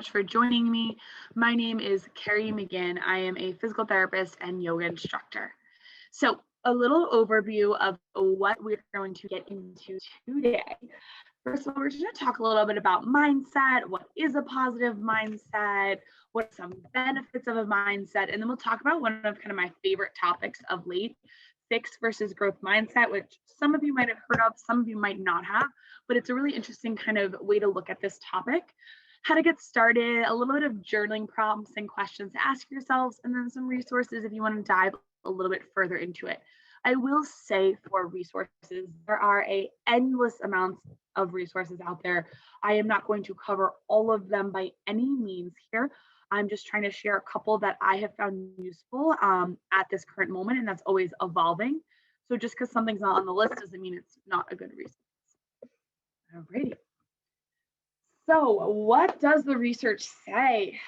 much for joining me. My name is Carrie McGinn. I am a physical therapist and yoga instructor. So, a little overview of what we're going to get into today. First of all, we're going to talk a little bit about mindset. What is a positive mindset? What are some benefits of a mindset? And then we'll talk about one of kind of my favorite topics of late, fixed versus growth mindset, which some of you might have heard of, some of you might not have, but it's a really interesting kind of way to look at this topic. How to get started, a little bit of journaling prompts and questions to ask yourselves, and then some resources if you want to dive a little bit further into it. I will say for resources, there are endless amounts of resources out there. I am not going to cover all of them by any means here. I'm just trying to share a couple that I have found useful at this current moment, and that's always evolving. So just because something's not on the list doesn't mean it's not a good resource. Alrighty. So what does the research say?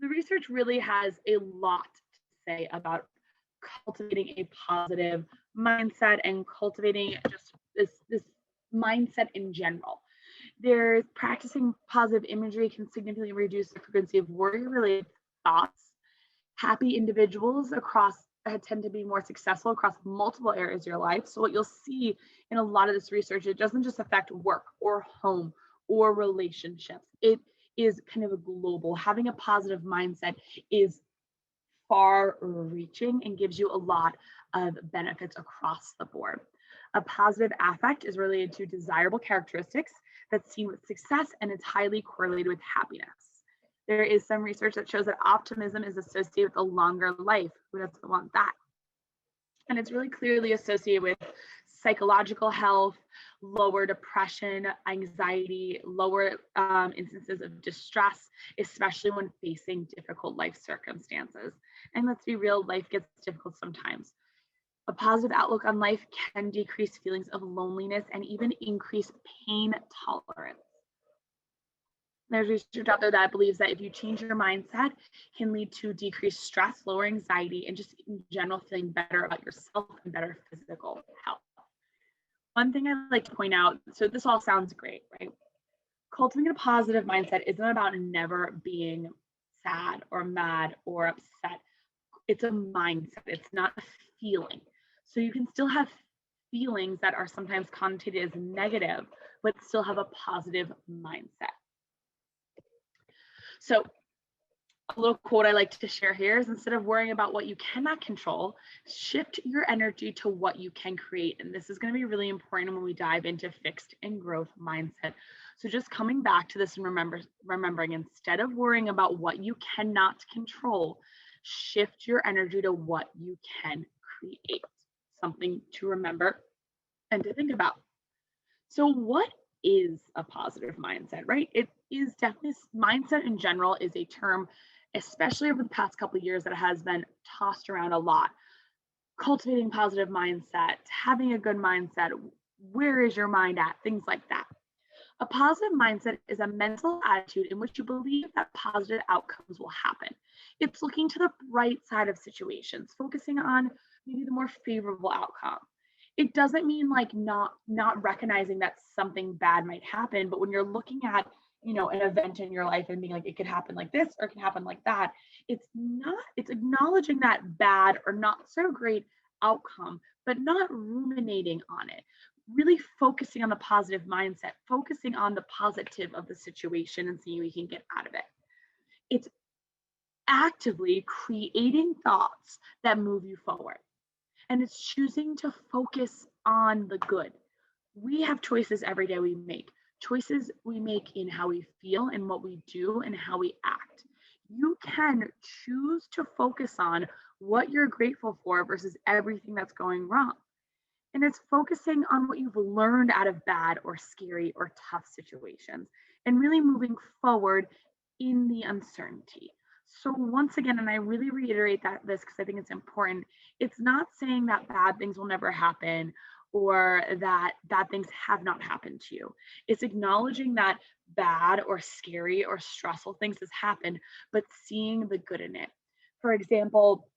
The research really has a lot to say about cultivating a positive mindset and cultivating just this mindset in general. There's practicing positive imagery can significantly reduce the frequency of worry-related thoughts. Happy individuals tend to be more successful across multiple areas of your life. So what you'll see in a lot of this research, it doesn't just affect work or home or relationships. It is kind of a global. Having a positive mindset is far-reaching and gives you a lot of benefits across the board. A positive affect is related to desirable characteristics that's seen with success, and it's highly correlated with happiness. There is some research that shows that optimism is associated with a longer life. Who doesn't want that? And it's really clearly associated with psychological health, lower depression, anxiety, lower instances of distress, especially when facing difficult life circumstances. And let's be real, life gets difficult sometimes. A positive outlook on life can decrease feelings of loneliness and even increase pain tolerance. There's research out there that believes that if you change your mindset, can lead to decreased stress, lower anxiety, and just in general feeling better about yourself and better physical health. One thing I'd like to point out, so this all sounds great, right? Cultivating a positive mindset isn't about never being sad or mad or upset. It's a mindset. It's not a feeling. So you can still have feelings that are sometimes connotated as negative, but still have a positive mindset. So a little quote I like to share here is, instead of worrying about what you cannot control, shift your energy to what you can create. And this is going to be really important when we dive into fixed and growth mindset. So just coming back to this and remembering, instead of worrying about what you cannot control, shift your energy to what you can create. Something to remember and to think about. So what is a positive mindset, right? It is definitely, mindset in general is a term, especially over the past couple of years, that has been tossed around a lot. Cultivating positive mindset, having a good mindset, where is your mind at? Things like that. A positive mindset is a mental attitude in which you believe that positive outcomes will happen. It's looking to the bright side of situations, focusing on maybe the more favorable outcome. It doesn't mean like not recognizing that something bad might happen, but when you're looking at, an event in your life and being like, it could happen like this or it can happen like that, it's acknowledging that bad or not so great outcome, but not ruminating on it. Really focusing on the positive mindset, focusing on the positive of the situation and seeing what you can get out of it. It's actively creating thoughts that move you forward. And it's choosing to focus on the good. We have choices every day we make. Choices we make in how we feel and what we do and how we act. You can choose to focus on what you're grateful for versus everything that's going wrong. And it's focusing on what you've learned out of bad or scary or tough situations and really moving forward in the uncertainty. So once again, and I really reiterate this because I think it's important, it's not saying that bad things will never happen or that bad things have not happened to you. It's acknowledging that bad or scary or stressful things has happened, but seeing the good in it. For example,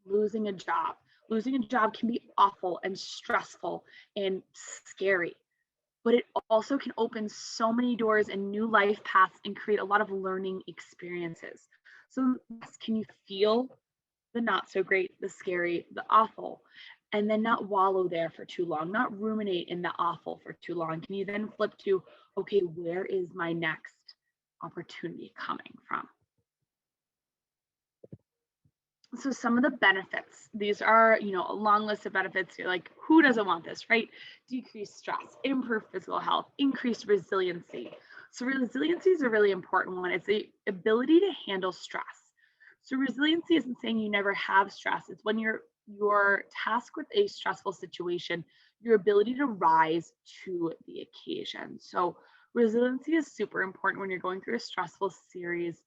losing a job. Losing a job can be awful and stressful and scary. but it also can open so many doors and new life paths and create a lot of learning experiences. So, yes, can you feel the not so great, the scary, the awful, and then not wallow there for too long, not ruminate in the awful for too long? Can you then flip to, okay, where is my next opportunity coming from? So some of the benefits, these are, a long list of benefits. You're like, who doesn't want this, right? Decrease stress, improve physical health, increase resiliency. So resiliency is a really important one. It's the ability to handle stress. So resiliency isn't saying you never have stress. It's when you're tasked with a stressful situation, your ability to rise to the occasion. So resiliency is super important when you're going through a stressful series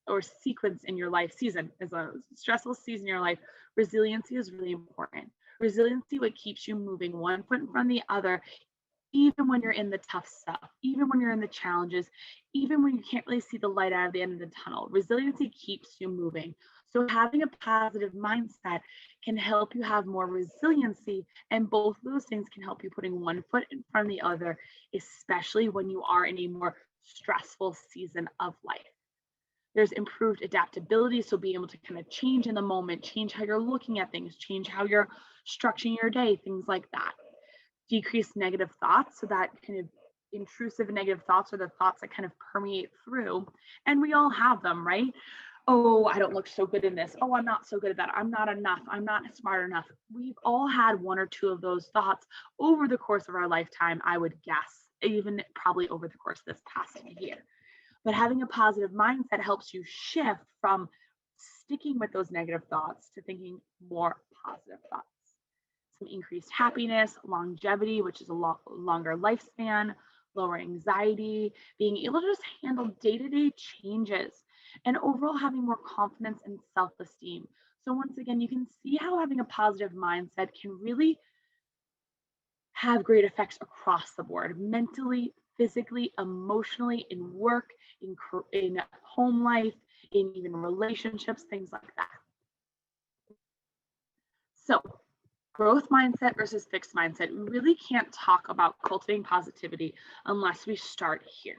or sequence in your life. Season is a stressful season in your life. Resiliency is really important. Resiliency, what keeps you moving one foot in front of the other, even when you're in the tough stuff, even when you're in the challenges, even when you can't really see the light out of the end of the tunnel. Resiliency keeps you moving. So having a positive mindset can help you have more resiliency, and both of those things can help you putting one foot in front of the other, especially when you are in a more stressful season of life. There's improved adaptability, so being able to kind of change in the moment, change how you're looking at things, change how you're structuring your day, things like that. Decrease negative thoughts, so that kind of intrusive negative thoughts are the thoughts that kind of permeate through, and we all have them, right? Oh, I don't look so good in this. Oh, I'm not so good at that. I'm not enough. I'm not smart enough. We've all had one or two of those thoughts over the course of our lifetime, I would guess, even probably over the course of this past year. But having a positive mindset helps you shift from sticking with those negative thoughts to thinking more positive thoughts. Some increased happiness, longevity, which is a longer lifespan, lower anxiety, being able to just handle day to day changes, and overall having more confidence and self esteem. So, once again, you can see how having a positive mindset can really have great effects across the board, mentally, physically, emotionally, in work, in home life, in even relationships, things like that. So, growth mindset versus fixed mindset. We really can't talk about cultivating positivity unless we start here.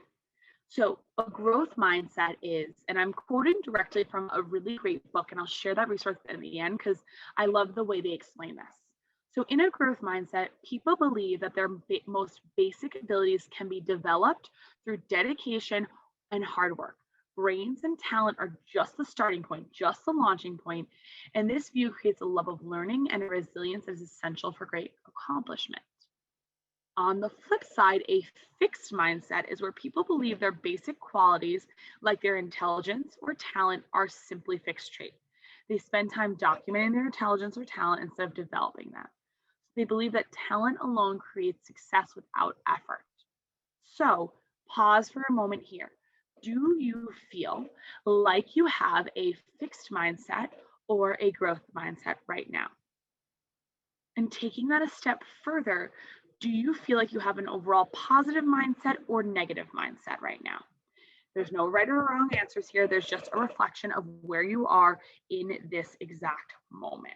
So, a growth mindset is, and I'm quoting directly from a really great book, and I'll share that resource in the end because I love the way they explain this. So, in a growth mindset, people believe that their most basic abilities can be developed through dedication and hard work. Brains and talent are just the starting point, just the launching point, and this view creates a love of learning and a resilience that is essential for great accomplishment. On the flip side, a fixed mindset is where people believe their basic qualities, like their intelligence or talent, are simply fixed traits. They spend time documenting their intelligence or talent instead of developing that. They believe that talent alone creates success without effort. So, pause for a moment here. Do you feel like you have a fixed mindset or a growth mindset right now? And taking that a step further, do you feel like you have an overall positive mindset or negative mindset right now? There's no right or wrong answers here. There's just a reflection of where you are in this exact moment.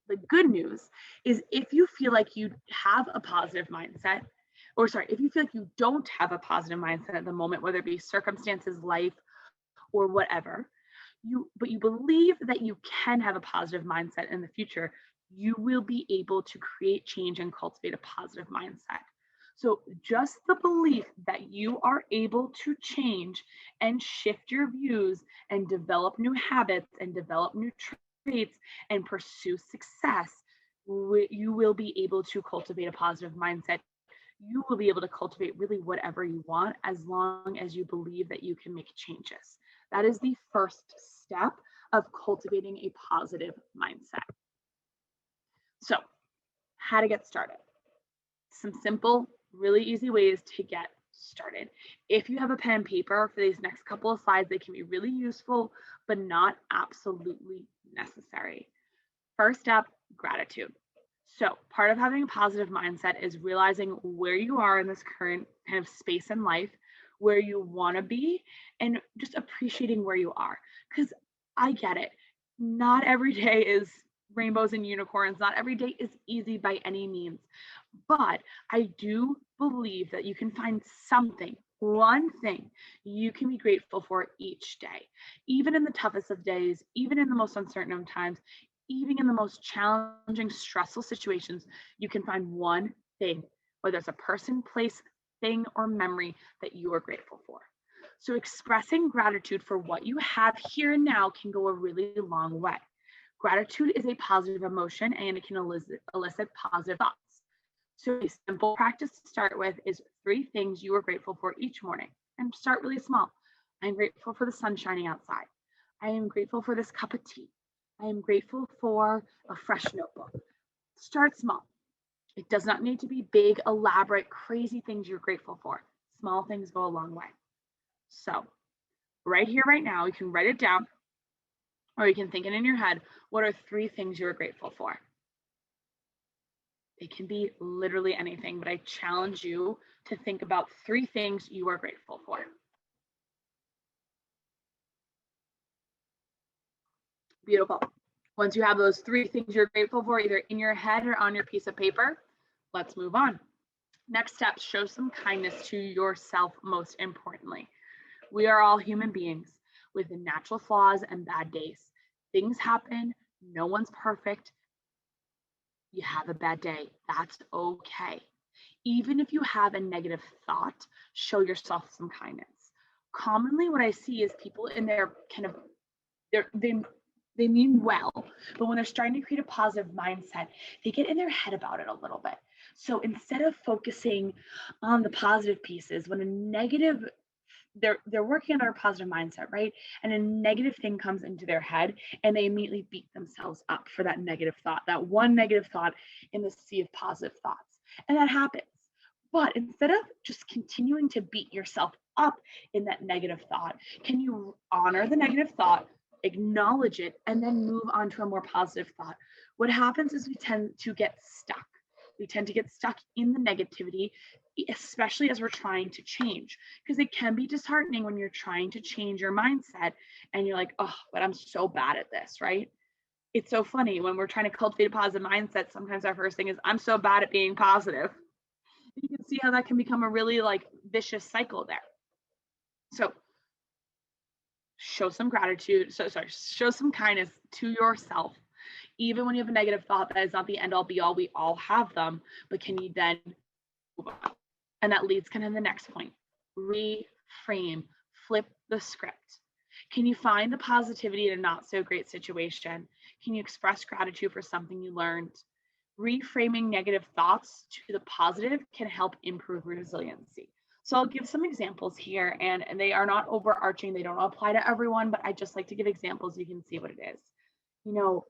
The good news is if you feel like you have a positive mindset, or sorry, if you feel like you don't have a positive mindset at the moment, whether it be circumstances, life, or whatever, but you believe that you can have a positive mindset in the future, you will be able to create change and cultivate a positive mindset. So just the belief that you are able to change and shift your views and develop new habits and develop new traits and pursue success, you will be able to cultivate a positive mindset. You will be able to cultivate really whatever you want as long as you believe that you can make changes. That is the first step of cultivating a positive mindset. So, how to get started? Some simple, really easy ways to get started. If you have a pen and paper for these next couple of slides, they can be really useful, but not absolutely necessary. First step, gratitude. So, part of having a positive mindset is realizing where you are in this current kind of space in life, where you want to be, and just appreciating where you are. Because I get it. Not every day is rainbows and unicorns. Not every day is easy by any means. But I do believe that you can find something, one thing you can be grateful for each day, even in the toughest of days, even in the most uncertain of times, even in the most challenging, stressful situations. You can find one thing, whether it's a person, place, thing, or memory that you are grateful for. So, expressing gratitude for what you have here and now can go a really long way. Gratitude is a positive emotion and it can elicit positive thoughts. So, a simple practice to start with is three things you are grateful for each morning. And start really small. I'm grateful for the sun shining outside. I am grateful for this cup of tea. I am grateful for a fresh notebook. Start small. It does not need to be big, elaborate, crazy things you're grateful for. Small things go a long way. So, right here, right now, you can write it down or you can think it in your head. What are three things you're grateful for? It can be literally anything, but I challenge you to think about three things you are grateful for. Beautiful. Once you have those three things you're grateful for, either in your head or on your piece of paper, let's move on. Next step, show some kindness to yourself, most importantly. We are all human beings with natural flaws and bad days. Things happen, no one's perfect. You have a bad day, that's okay. Even if you have a negative thought, show yourself some kindness. Commonly, what I see is people in their kind of they're, they mean well, but when they're starting to create a positive mindset, they get in their head about it a little bit. So instead of focusing on the positive pieces, when a negative they're working on their positive mindset, right? And a negative thing comes into their head and they immediately beat themselves up for that negative thought, that one negative thought in the sea of positive thoughts. And that happens. But instead of just continuing to beat yourself up in that negative thought, can you honor the negative thought, acknowledge it, and then move on to a more positive thought? What happens is we tend to get stuck. We tend to get stuck in the negativity, especially as we're trying to change, because it can be disheartening when you're trying to change your mindset and you're like, oh, but I'm so bad at this, right? It's so funny when we're trying to cultivate a positive mindset. Sometimes our first thing is, I'm so bad at being positive. You can see how that can become a really like vicious cycle there. So show some gratitude. Show some kindness to yourself. Even when you have a negative thought, that is not the end all be all. We all have them, but can you then move on? And that leads kind of the next point. Reframe, flip the script. Can you find the positivity in a not so great situation? Can you express gratitude for something you learned? Reframing negative thoughts to the positive can help improve resiliency. So I'll give some examples here, and they are not overarching. They don't apply to everyone, but I just like to give examples. You can see what it is. You know,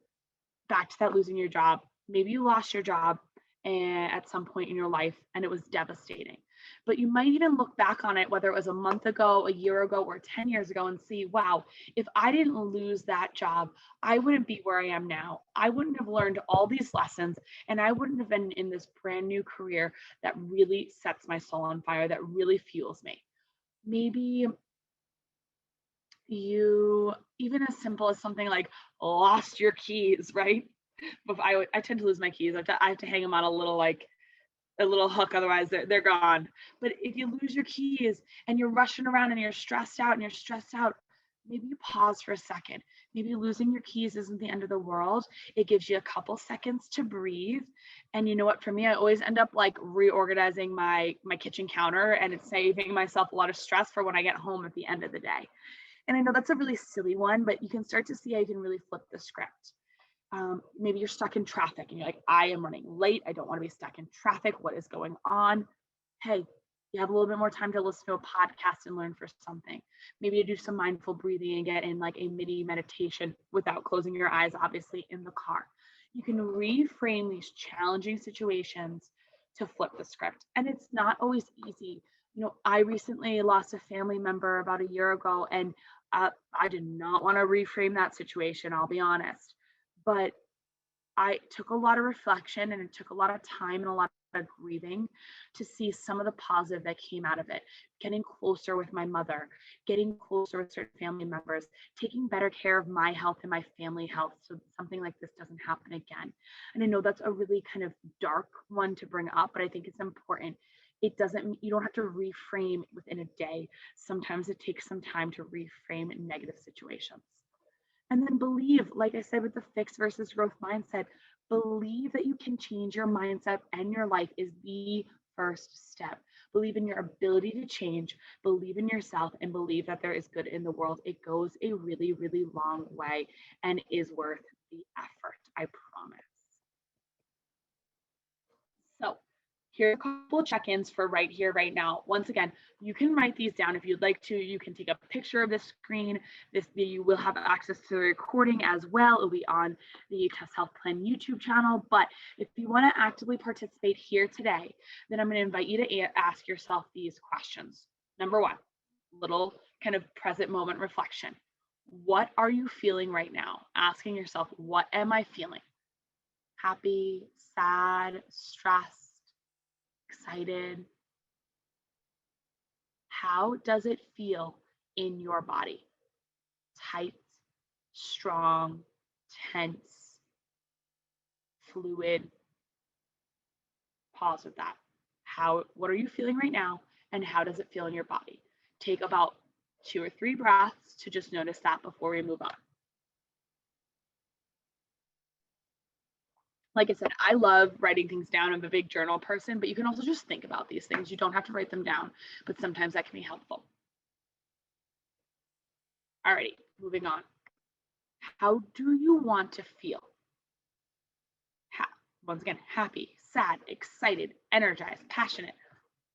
back to that losing your job. Maybe you lost your job at some point in your life and it was devastating. But you might even look back on it, whether it was a month ago, a year ago, or 10 years ago, and see, wow, if I didn't lose that job, I wouldn't be where I am now. I wouldn't have learned all these lessons, and I wouldn't have been in this brand new career that really sets my soul on fire, that really fuels me. Maybe you, even as simple as something like lost your keys, right? But I tend to lose my keys. I have to hang them on a little like a little hook, otherwise they're gone. But if you lose your keys and you're rushing around and you're stressed out maybe you pause for a second. Maybe losing your keys isn't the end of the world. It gives you a couple seconds to breathe. And you know what? For me, I always end up like reorganizing my kitchen counter, and it's saving myself a lot of stress for when I get home at the end of the day. And I know that's a really silly one, but you can start to see how you can really flip the script. Maybe you're stuck in traffic and you're like, I am running late. I don't want to be stuck in traffic. What is going on? Hey, you have a little bit more time to listen to a podcast and learn for something. Maybe you do some mindful breathing and get in like a mini meditation without closing your eyes, obviously, in the car. You can reframe these challenging situations to flip the script. And it's not always easy. You know, I recently lost a family member about a year ago, and I did not want to reframe that situation, I'll be honest. But I took a lot of reflection and it took a lot of time and a lot of grieving to see some of the positive that came out of it. Getting closer with my mother, getting closer with certain family members, taking better care of my health and my family health so something like this doesn't happen again. And I know that's a really kind of dark one to bring up, but I think it's important. It doesn't, you don't have to reframe within a day. Sometimes it takes some time to reframe negative situations. And then believe, like I said with the fixed versus growth mindset, believe that you can change your mindset and your life is the first step. Believe in your ability to change, believe in yourself, and believe that there is good in the world. It goes a really, really long way and is worth the effort, I promise. So, here are a couple check-ins for right here, right now. Once again, you can write these down if you'd like to. You can take a picture of the screen. You will have access to the recording as well. It'll be on the Test Health Plan YouTube channel. But if you want to actively participate here today, then I'm going to invite you to ask yourself these questions. Number one, little kind of present moment reflection. What are you feeling right now? Asking yourself, what am I feeling? Happy, sad, stressed, excited? How does it feel in your body? Tight, strong, tense, fluid? Pause with that. What are you feeling right now? And how does it feel in your body? Take about 2 or 3 breaths to just notice that before we move on. Like I said, I love writing things down. I'm a big journal person, but you can also just think about these things. You don't have to write them down, but sometimes that can be helpful. Alrighty, moving on. How do you want to feel? Once again, happy, sad, excited, energized, passionate,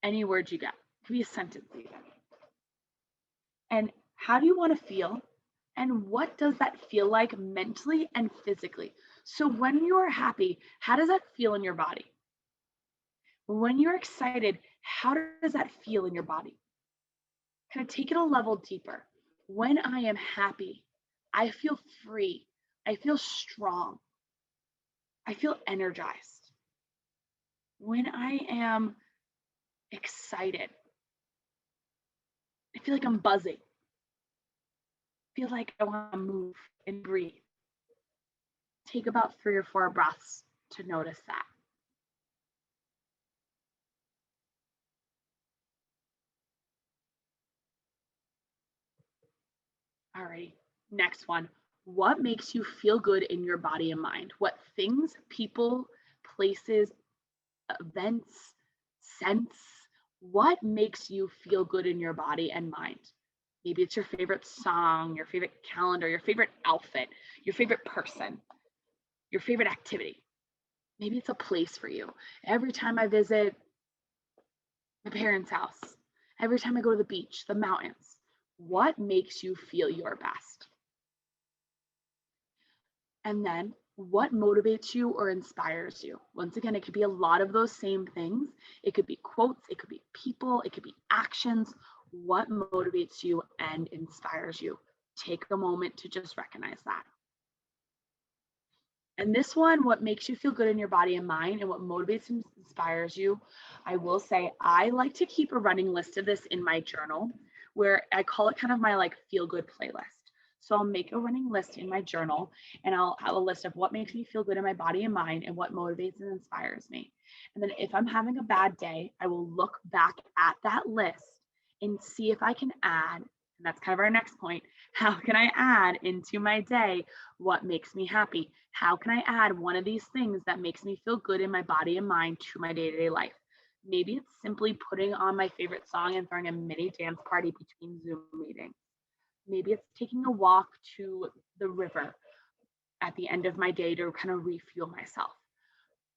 any words you get. It could be a sentence even. And how do you want to feel? And what does that feel like mentally and physically? So when you are happy, how does that feel in your body? When you're excited, how does that feel in your body? Kind of take it a level deeper. When I am happy, I feel free. I feel strong. I feel energized. When I am excited, I feel like I'm buzzing. I feel like I want to move and breathe. Take about 3 or 4 breaths to notice that. All right, next one. What makes you feel good in your body and mind? What things, people, places, events, scents, what makes you feel good in your body and mind? Maybe it's your favorite song, your favorite calendar, your favorite outfit, your favorite person, your favorite activity. Maybe it's a place for you. Every time I visit my parents' house, every time I go to the beach, the mountains, what makes you feel your best? And then what motivates you or inspires you? Once again, it could be a lot of those same things. It could be quotes, it could be people, it could be actions. What motivates you and inspires you? Take a moment to just recognize that. And this one, what makes you feel good in your body and mind and what motivates and inspires you, I will say I like to keep a running list of this in my journal where I call it kind of my like feel good playlist. So I'll make a running list in my journal and I'll have a list of what makes me feel good in my body and mind and what motivates and inspires me. And then if I'm having a bad day, I will look back at that list and see if I can add, and that's kind of our next point, how can I add into my day what makes me happy? How can I add one of these things that makes me feel good in my body and mind to my day-to-day life? Maybe it's simply putting on my favorite song and throwing a mini dance party between Zoom meetings. Maybe it's taking a walk to the river at the end of my day to kind of refuel myself.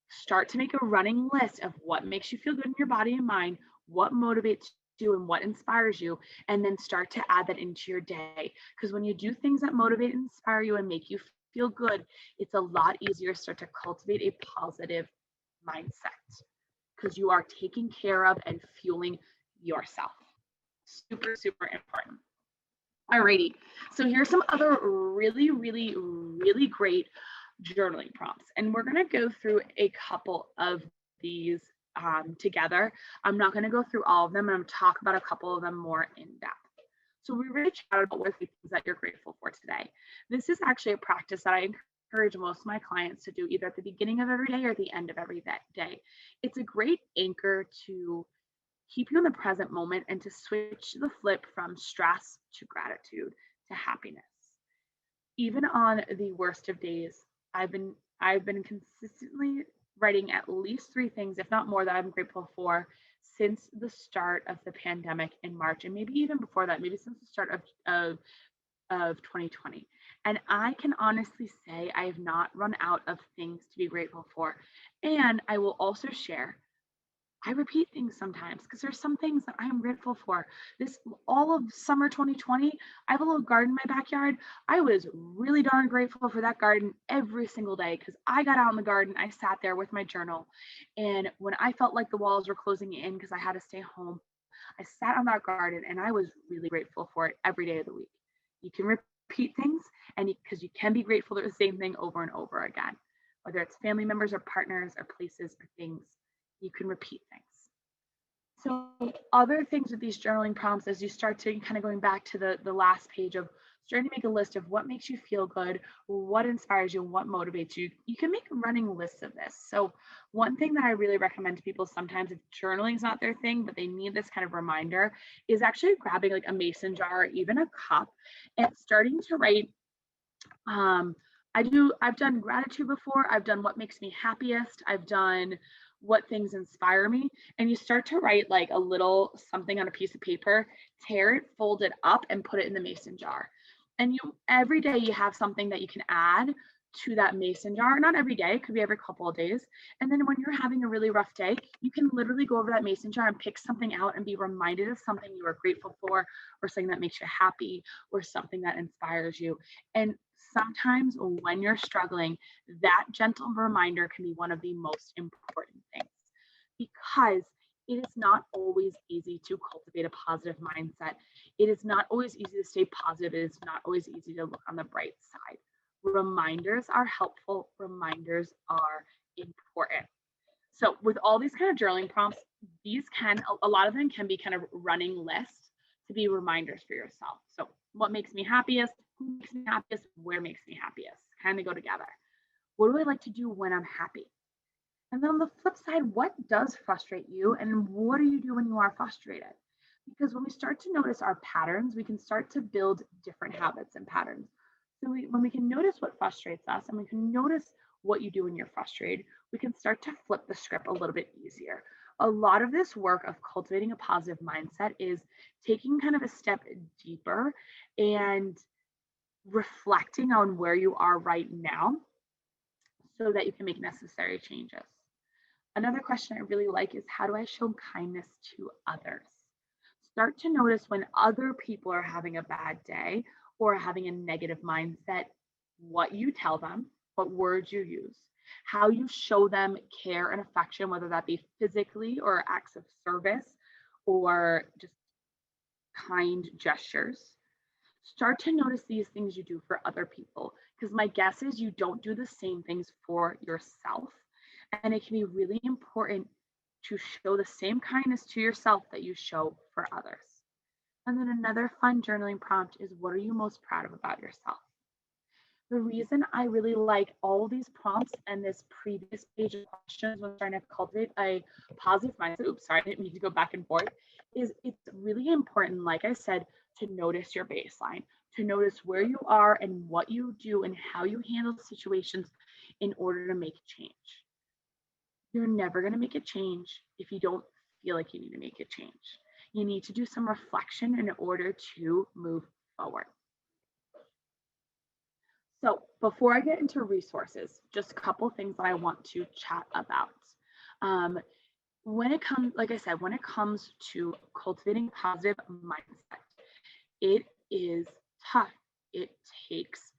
Start to make a running list of what makes you feel good in your body and mind, what motivates you and what inspires you, and then start to add that into your day. Because when you do things that motivate and inspire you and make you feel good, it's a lot easier to start to cultivate a positive mindset because you are taking care of and fueling yourself. Super, super important. Alrighty, so here's some other really, really, really great journaling prompts. And we're going to go through a couple of these together. I'm not going to go through all of them. I'm going to talk about a couple of them more in depth. So we really chatted about what are things that you're grateful for today. This is actually a practice that I encourage most of my clients to do either at the beginning of every day or the end of every day. It's a great anchor to keep you in the present moment and to switch the flip from stress to gratitude to happiness. Even on the worst of days, I've been consistently writing at least 3 things, if not more, that I'm grateful for since the start of the pandemic in March, and maybe even before that, maybe since the start of 2020. And I can honestly say I have not run out of things to be grateful for. And I will also share I repeat things sometimes because there's some things that I am grateful for. This all of summer 2020, I have a little garden in my backyard. I was really darn grateful for that garden every single day because I got out in the garden. I sat there with my journal. And when I felt like the walls were closing in because I had to stay home, I sat on that garden and I was really grateful for it every day of the week. You can repeat things and because you can be grateful for the same thing over and over again, whether it's family members or partners or places or things, you can repeat things. So other things with these journaling prompts, as you start to kind of going back to the last page of starting to make a list of what makes you feel good, what inspires you, what motivates you, you can make running lists of this. So one thing that I really recommend to people sometimes if journaling is not their thing, but they need this kind of reminder, is actually grabbing like a mason jar or even a cup and starting to write. I've done gratitude before. I've done what makes me happiest. I've done what things inspire me. And you start to write like a little something on a piece of paper, tear it, fold it up, and put it in the mason jar. And you every day you have something that you can add to that mason jar. Not every day, it could be every couple of days. And then when you're having a really rough day, you can literally go over that mason jar and pick something out and be reminded of something you are grateful for, or something that makes you happy, or something that inspires you. And sometimes when you're struggling, that gentle reminder can be one of the most important things because it is not always easy to cultivate a positive mindset. It is not always easy to stay positive. It is not always easy to look on the bright side. Reminders are helpful, reminders are important. So, with all these kind of journaling prompts, a lot of them can be kind of running lists to be reminders for yourself. So, what makes me happiest? Who makes me happiest? Where makes me happiest? Kind of go together. What do I like to do when I'm happy? And then on the flip side, what does frustrate you? And what do you do when you are frustrated? Because when we start to notice our patterns, we can start to build different habits and patterns. So when we can notice what frustrates us and we can notice what you do when you're frustrated, we can start to flip the script a little bit easier. A lot of this work of cultivating a positive mindset is taking kind of a step deeper and reflecting on where you are right now so that you can make necessary changes. Another question I really like is how do I show kindness to others? Start to notice when other people are having a bad day or having a negative mindset, what you tell them, what words you use, how you show them care and affection, whether that be physically or acts of service or just kind gestures. Start to notice these things you do for other people because my guess is you don't do the same things for yourself. And it can be really important to show the same kindness to yourself that you show for others. And then another fun journaling prompt is what are you most proud of about yourself? The reason I really like all these prompts and this previous page of questions when trying to cultivate a positive mindset, oops, sorry, I didn't mean to go back and forth, is it's really important, like I said, to notice your baseline, to notice where you are and what you do and how you handle situations in order to make change. You're never going to make a change if you don't feel like you need to make a change. You need to do some reflection in order to move forward. So before I get into resources, just a couple things that I want to chat about. When it comes, like I said, when it comes to cultivating positive mindset, it is tough. It takes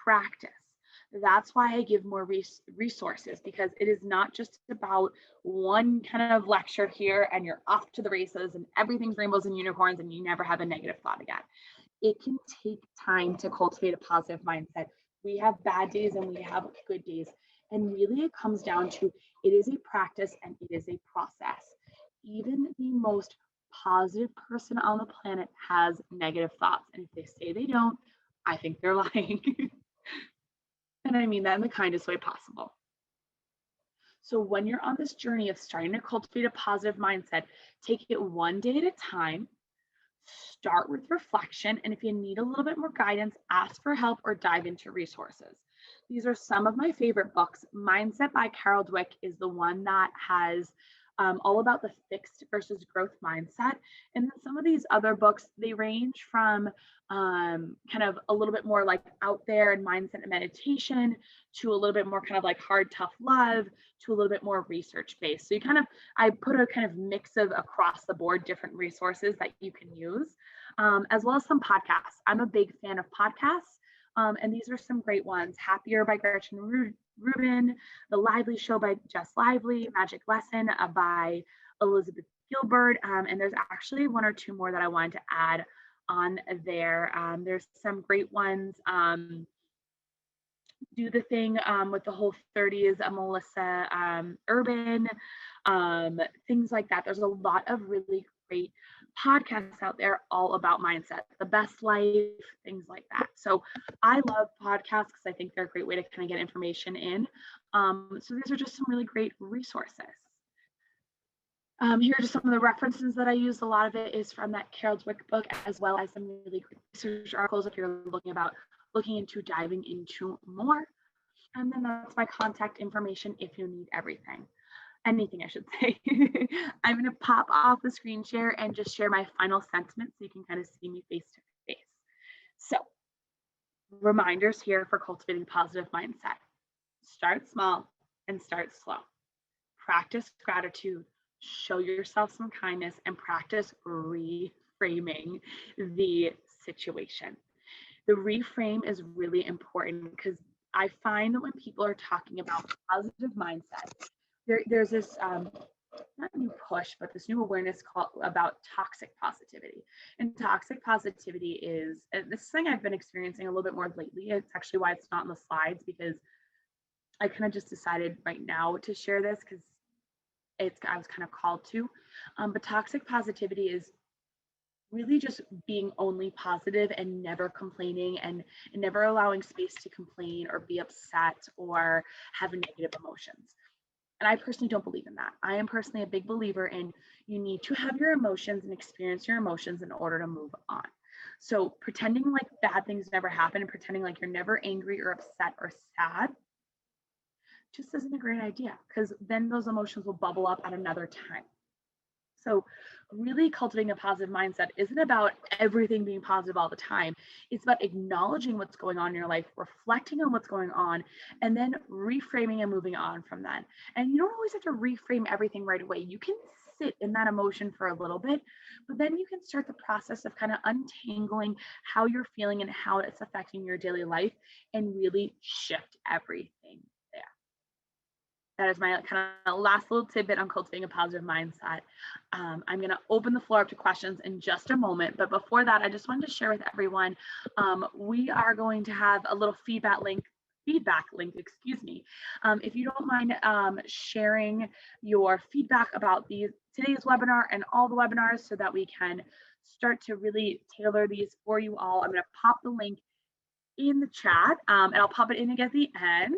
practice. That's why I give more resources because it is not just about one kind of lecture here and you're off to the races and everything's rainbows and unicorns and you never have a negative thought again. It can take time to cultivate a positive mindset We have bad days and we have good days. And really, it comes down to it is a practice and it is a process. Even the most positive person on the planet has negative thoughts. And if they say they don't, I think they're lying. And I mean that in the kindest way possible. So when you're on this journey of starting to cultivate a positive mindset, take it one day at a time. Start with reflection. And if you need a little bit more guidance, ask for help or dive into resources. These are some of my favorite books. Mindset by Carol Dweck is the one that has all about the fixed versus growth mindset. And then some of these other books, they range from kind of a little bit more like out there and mindset and meditation to a little bit more kind of like hard, tough love to a little bit more research based. So you kind of, I put a kind of mix of across the board different resources that you can use, as well as some podcasts. I'm a big fan of podcasts. And these are some great ones. Happier by Gretchen Rubin, The Lively Show by Jess Lively, Magic Lesson by Elizabeth Gilbert. And there's actually one or two more that I wanted to add on there. There's some great ones. Do the Thing with the Whole 30s, Melissa Urban, things like that. There's a lot of really great podcasts out there all about mindset, The Best Life, things like that. So I love podcasts because I think they're a great way to kind of get information in. So these are just some really great resources. Here are just some of the references that I use. A lot of it is from that Carol Dweck book, as well as some really great research articles if you're looking into diving into more. And then that's my contact information if you need anything, I should say. I'm going to pop off the screen share and just share my final sentiment so you can kind of see me face to face. So, reminders here for cultivating positive mindset. Start small and start slow. Practice gratitude, show yourself some kindness, and practice reframing the situation. The reframe is really important because I find that when people are talking about positive mindset, there's this not new push, but this new awareness about toxic positivity. And toxic positivity is, and this is something I've been experiencing a little bit more lately. It's actually why it's not in the slides, because I kind of just decided right now to share this because I was kind of called to. But toxic positivity is really just being only positive and never complaining and never allowing space to complain or be upset or have negative emotions. And I personally don't believe in that. I am personally a big believer in you need to have your emotions and experience your emotions in order to move on. So pretending like bad things never happen and pretending like you're never angry or upset or sad just isn't a great idea, because then those emotions will bubble up at another time. So, really cultivating a positive mindset isn't about everything being positive all the time. It's about acknowledging what's going on in your life, reflecting on what's going on, and then reframing and moving on from that. And you don't always have to reframe everything right away. You can sit in that emotion for a little bit, but then you can start the process of kind of untangling how you're feeling and how it's affecting your daily life and really shift everything there. That is my kind of last little tidbit on cultivating a positive mindset. I'm going to open the floor up to questions in just a moment. But before that, I just wanted to share with everyone, we are going to have a little feedback link, excuse me. If you don't mind sharing your feedback about today's webinar and all the webinars so that we can start to really tailor these for you all. I'm going to pop the link in the chat and I'll pop it in again at the end.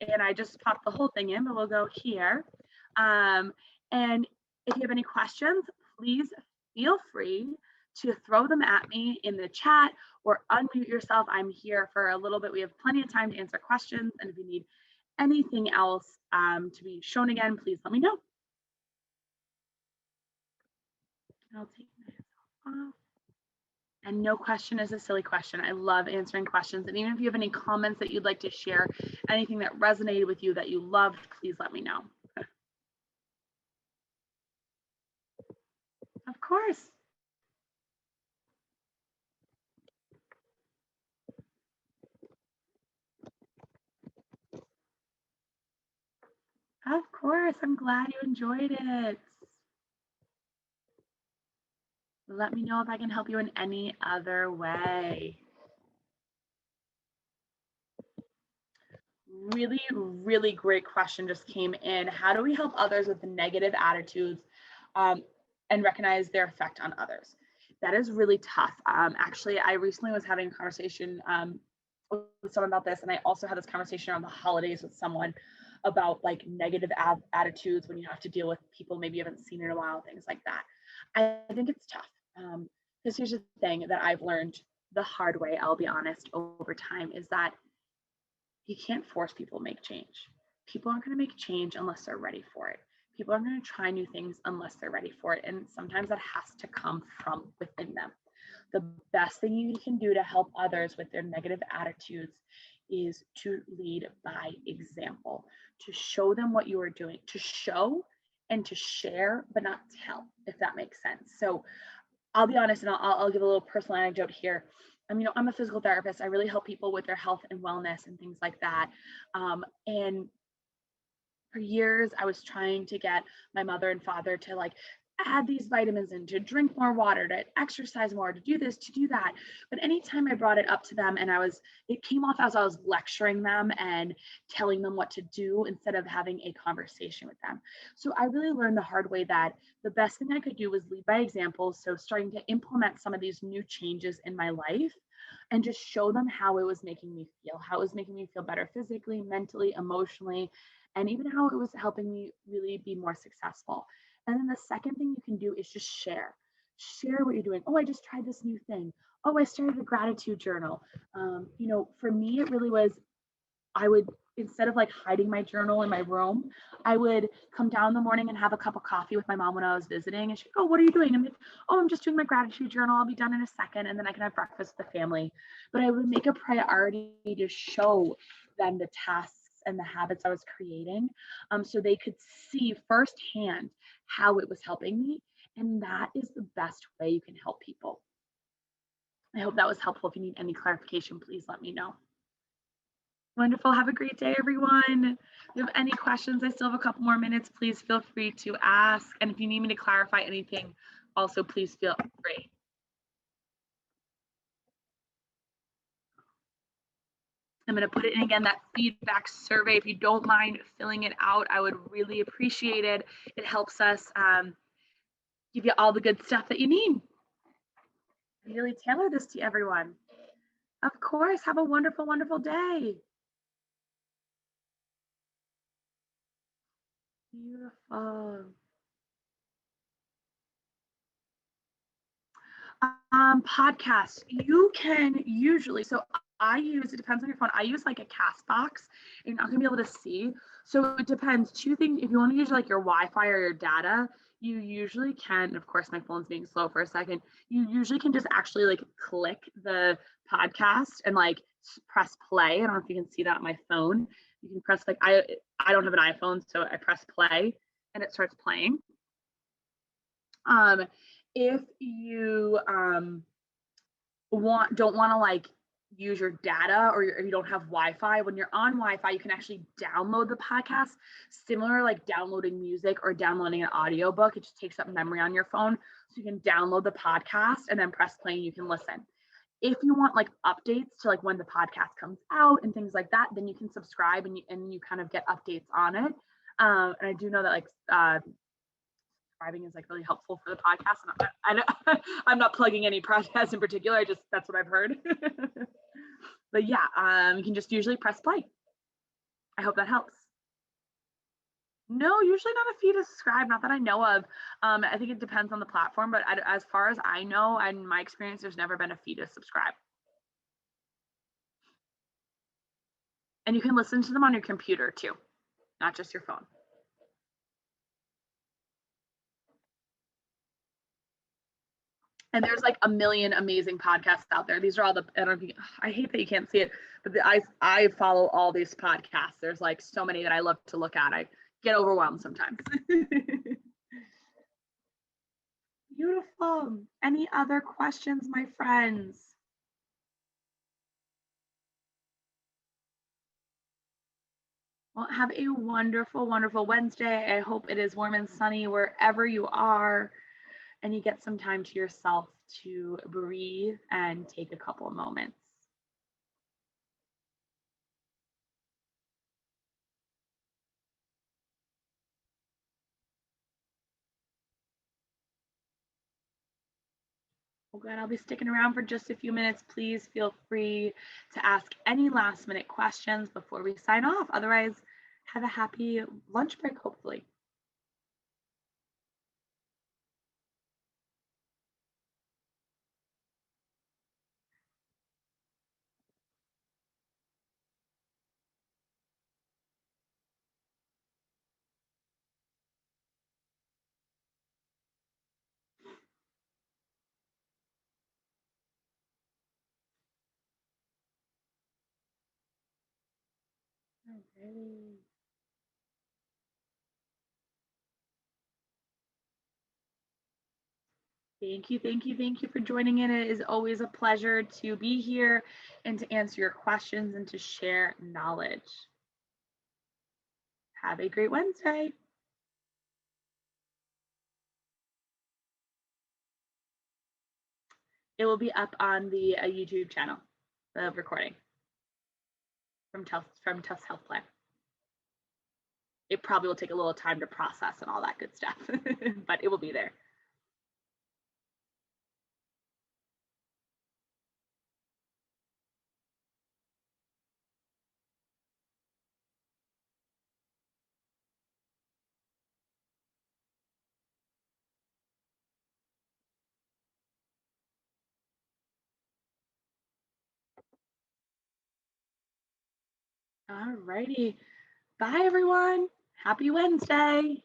And I just popped the whole thing in, but we'll go here. And if you have any questions, please feel free to throw them at me in the chat or unmute yourself. I'm here for a little bit. We have plenty of time to answer questions. And if you need anything else to be shown again, please let me know. I'll take this off. And no question is a silly question. I love answering questions. And even if you have any comments that you'd like to share, anything that resonated with you that you loved, please let me know. Of course. Of course. I'm glad you enjoyed it. Let me know if I can help you in any other way. really, really great question just came in. How do we help others with negative attitudes and recognize their effect on others? That is really tough. Actually, I recently was having a conversation with someone about this, and I also had this conversation around the holidays with someone about like negative attitudes when you have to deal with people maybe you haven't seen in a while, things like that. I think it's tough. Because here's the thing that I've learned the hard way, I'll be honest, over time, is that you can't force people to make change. People aren't going to make change unless they're ready for it. People aren't going to try new things unless they're ready for it. And sometimes that has to come from within them. The best thing you can do to help others with their negative attitudes is to lead by example, to show them what you are doing, to show and to share, but not tell, if that makes sense. So I'll be honest, and I'll give a little personal anecdote here. I'm a physical therapist. I really help people with their health and wellness and things like that. And for years, I was trying to get my mother and father to like add these vitamins in, to drink more water, to exercise more, to do this, to do that. But anytime I brought it up to them and it came off as I was lecturing them and telling them what to do instead of having a conversation with them. So I really learned the hard way that the best thing I could do was lead by example. So starting to implement some of these new changes in my life and just show them how it was making me feel, how it was making me feel better physically, mentally, emotionally, and even how it was helping me really be more successful. And then the second thing you can do is just share. Share what you're doing. Oh, I just tried this new thing. Oh, I started a gratitude journal. For me, it really was, I would, instead of like hiding my journal in my room, I would come down in the morning and have a cup of coffee with my mom when I was visiting. And she'd go, "What are you doing?" I'm like, "Oh, I'm just doing my gratitude journal. I'll be done in a second." And then I can have breakfast with the family. But I would make a priority to show them the tasks and the habits I was creating, so they could see firsthand how it was helping me. And that is the best way you can help people. I hope that was helpful. If you need any clarification, please let me know. Wonderful. Have a great day, everyone. If you have any questions, I still have a couple more minutes. Please feel free to ask. And if you need me to clarify anything, also please feel free. I'm going to put it in again, that feedback survey. If you don't mind filling it out, I would really appreciate it. It helps us give you all the good stuff that you need. Really tailor this to everyone. Of course. Have a wonderful, wonderful day. Beautiful. Podcasts, you can usually, so I use, it depends on your phone. I use like a cast box. You're not gonna be able to see. So it depends. Two things, if you want to use like your Wi-Fi or your data, you usually can, of course, my phone's being slow for a second. You usually can just actually like click the podcast and like press play. I don't know if you can see that on my phone. You can press like, I don't have an iPhone, so I press play and it starts playing. Um, if you don't want to like use your data, or if you don't have Wi-Fi, when you're on Wi-Fi, you can actually download the podcast, similar like downloading music or downloading an audiobook. It just takes up memory on your phone. So you can download the podcast and then press play and you can listen. If you want like updates to like when the podcast comes out and things like that, then you can subscribe and you kind of get updates on it. And I do know that like subscribing is like really helpful for the podcast. And I'm not plugging any podcast in particular. That's what I've heard. But yeah, you can just usually press play. I hope that helps. No, usually not a fee to subscribe, not that I know of. I think it depends on the platform, but as far as I know, and my experience, there's never been a fee to subscribe. And you can listen to them on your computer too, not just your phone. And there's like a million amazing podcasts out there. These are all I hate that you can't see it, but I follow all these podcasts. There's like so many that I love to look at. I get overwhelmed sometimes. Beautiful. Any other questions, my friends? Well, have a wonderful, wonderful Wednesday. I hope it is warm and sunny wherever you are, and you get some time to yourself to breathe and take a couple of moments. Well, good. I'll be sticking around for just a few minutes. Please feel free to ask any last minute questions before we sign off. Otherwise, have a happy lunch break, hopefully. Alrighty. Thank you, thank you, thank you for joining in. It is always a pleasure to be here and to answer your questions and to share knowledge. Have a great Wednesday. It will be up on the YouTube channel, the recording from Tufts Health Plan. It probably will take a little time to process and all that good stuff, but it will be there. All righty. Bye, everyone. Happy Wednesday.